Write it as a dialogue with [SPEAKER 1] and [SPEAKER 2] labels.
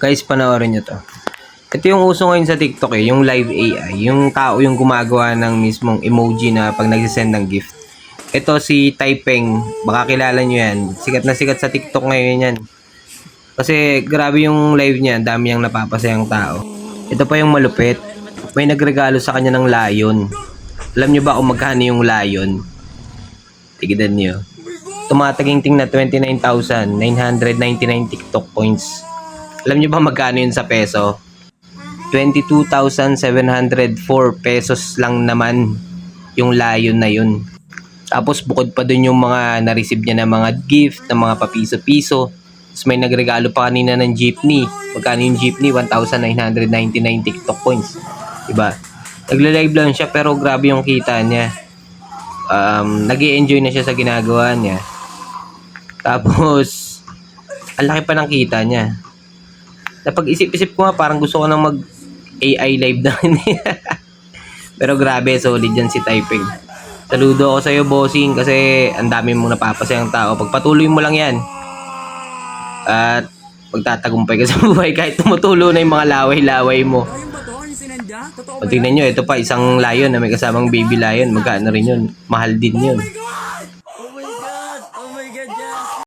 [SPEAKER 1] Guys, panoorin nyo to. Ito yung uso ngayon sa TikTok yung live AI. Yung tao yung gumagawa ng mismong emoji na pag nagsisend ng gift. Ito si Taipeng, baka kilala nyo yan. Sikat na sikat sa TikTok ngayon yan. Kasi grabe yung live niya, dami yung napapasayang tao. Ito pa yung malupit. May nagregalo sa kanya ng layon. Alam nyo ba kung magkano yung layon? Tigidan nyo. Tumataginting na 29,999 TikTok points. Alam nyo ba magkano yun sa peso? 22,704 pesos lang naman yung layon na yun. Tapos bukod pa dun yung mga na-receive niya na mga gift, na mga papiso-piso. Tapos may nagregalo pa kanina ng jeepney. Magkano yung jeepney? 1,999 TikTok points. Diba? Nagla-live lang siya pero grabe yung kita niya. Nag-i-enjoy na siya sa ginagawa niya. Tapos, ang laki pa ng kita niya. Napag-isip-isip ko nga, parang gusto ko nang mag-AI live na rin. Pero grabe, solid yan si Taiping. Saludo ako sa'yo, bossing, kasi ang dami mong napapasayang tao. Pagpatuloy mo lang yan. At magtatagumpay ka sa buhay kahit tumutulo na yung mga laway-laway mo. O tingnan nyo, ito pa, isang lion na may kasamang baby lion. Magkano rin yun? Mahal din yun.